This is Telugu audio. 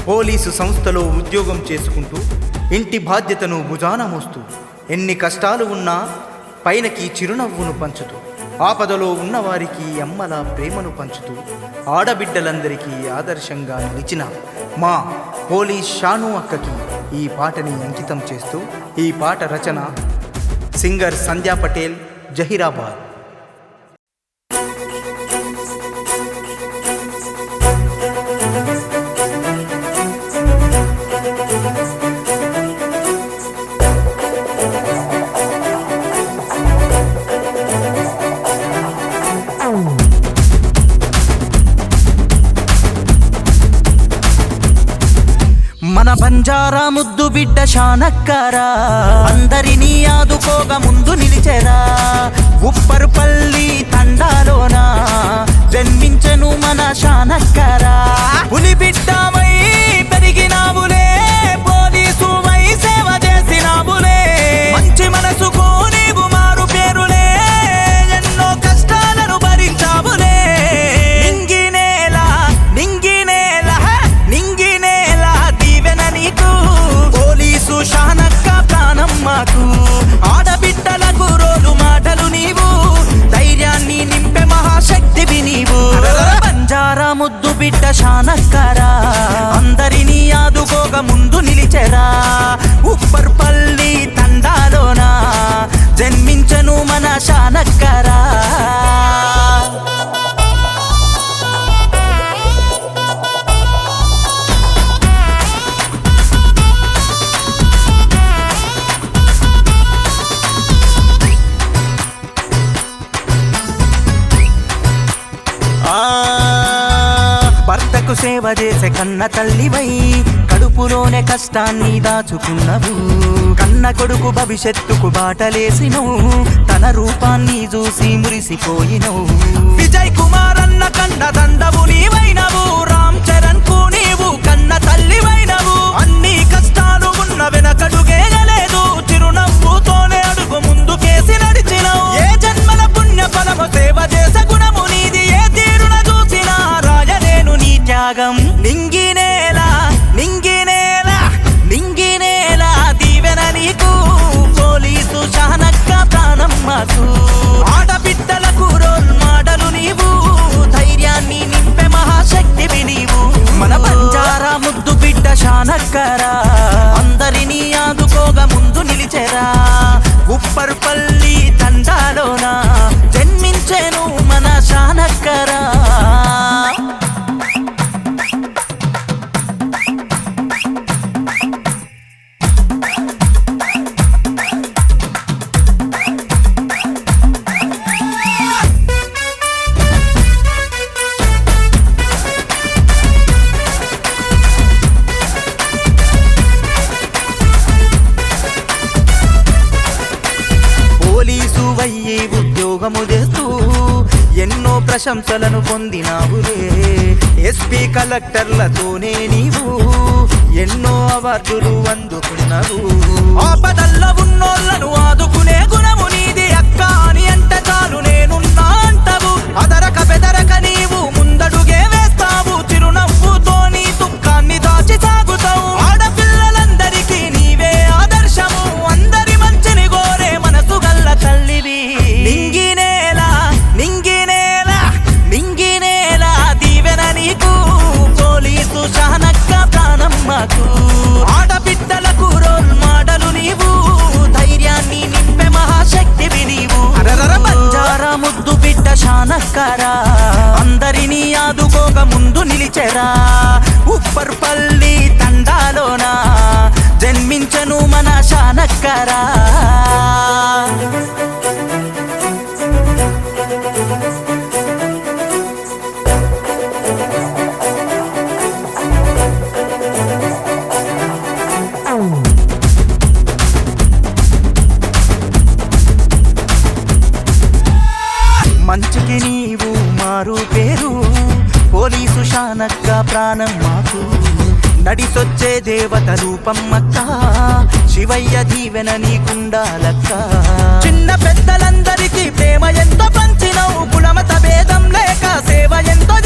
పోలీసు సంస్థలో ఉద్యోగం చేసుకుంటూ ఇంటి బాధ్యతను భుజాన మోస్తూ ఎన్ని కష్టాలు ఉన్నా పైనకి చిరునవ్వును పంచుతూ ఆపదలో ఉన్నవారికి అమ్మల ప్రేమను పంచుతూ ఆడబిడ్డలందరికీ ఆదర్శంగా నిలిచిన మా పోలీస్ షాను అక్కకి ఈ పాటని అంకితం చేస్తూ ఈ పాట రచన సింగర్ సంధ్యా పటేల్, జహీరాబాద్. మన బంజారా ముద్దు బిడ్డ షానక్కరా అందరినీ ఆదుకోగా ముందు నిలిచెరా. ఉప్పర్పల్లి తండాలోన జన్మించెను మన షానక్కరా. పులి బిడ్డమై పెరిగినావులే, పోలీసువై సేవ చేసినావులే, మంచి మనసుకు నీవు మారు పేరులే, ఎన్నో కష్టాలను భరించావులే. నింగినేలా నింగినేలా నింగినేలా దీవెన నీకు, పోలీసు షానక్క ప్రాణం మాకు. ఆడబిడ్డలకు రోలు మాటలు నీవు, ధైర్యాన్ని నింపే మహాశక్తివి నీవు. బంజారా ముద్దు బిడ్డ షానక్కరా అందరినీ ఆదుకోగా ముందు నిలిచెరా. ఉప్పర్పల్లి తండాలోన జన్మించెను మన షానక్కరా. భర్తకు సేవ చేసే కన్న తల్లివై కడుపులోనే కష్టాన్ని దాచుకున్నవు. కన్న కొడుకు భవిష్యత్తుకు బాటలేసినవు, తన రూపాన్ని చూసి మురిసిపోయినవు. విజయ్ కుమార్ అన్న కండ దండవు నీవైనవు, రామ్ చరణ్ కు నీవు కన్న తల్లివైనవు. అన్ని కష్టాలు ఉన్న వెనకడుగేయలేదు, చిరునవ్వుతోనే అడుగు ముందుకేసి నడిచినవు. ఏ జన్మల పుణ్య ఫలము సేవ చేసే గుణము నీది, ఏ తీరున చూసినా రాయలేను నీ త్యాగం. నింగినేలా నింగినేలా నింగినేలా దీవెన నీకు, పోలీసు షానక్క ప్రాణం మాకు. ఆడబిడ్డలకు రోల్ మాటలు నీవు, ధైర్యాన్ని నింపే మహాశక్తివి నీవు. మన బంజారా ముద్దు బిడ్డ షానక్కరా అందరినీ ఆదుకోగా ముందు నిలిచెరా. ఉప్పర్పల్లి తండాలోన జన్మించెను మన షానక్కరా. పోలీసు వయ్యి ఉద్యోగము చేస్తూ ఎన్నో ప్రశంసలను పొందినావులే. ఎస్పీ కలెక్టర్లతోనే నీవు ఎన్నో అవార్డులు అందుకున్నావు. ఆపదల్ల ఉన్నోళ్లను ఆదుకునే గుణము నీది, అక్క అని అంటే చాలు నేనున్నా అంటావు. అదరక బెదరక నీవు ముందడుగే వేస్తావు, చిరునవ్వుతో నీ దుఃఖాన్ని దాచి సాగుతావు. ఆడపిల్లలందరికీ నీవే ఆదర్శము, అందరి మంచిని కోరే మనసు గల్ల తల్లివి. నింగినేలా నింగినేలా నింగినేలా దీవెన నీకు, పోలీసు షానక్క ప్రాణం మాకు. ఆడబిడ్డలకు రోల్ మాటలు నీవు, ధైర్యాన్ని నింపే మహాశక్తివి నీవు. బంజారా ముద్దు బిడ్డ షానక్కరా అందరినీ ఆదుకోగా ముందు నిలిచెరా. ఉప్పర్పల్లి తండాలోన జన్మించెను మన షానక్కరా. మంచికి నీవు మారు పేరు, పోలీసు షానక్క ప్రాణం మాకు. నడిసొచ్చే దేవత రూపమ్మక్క, శివయ్య దీవెన నీకుండాలక్క. చిన్న పెద్దలందరికీ ప్రేమ ఎంతో పంచినవు, కులమత భేదం లేక సేవ ఎంతో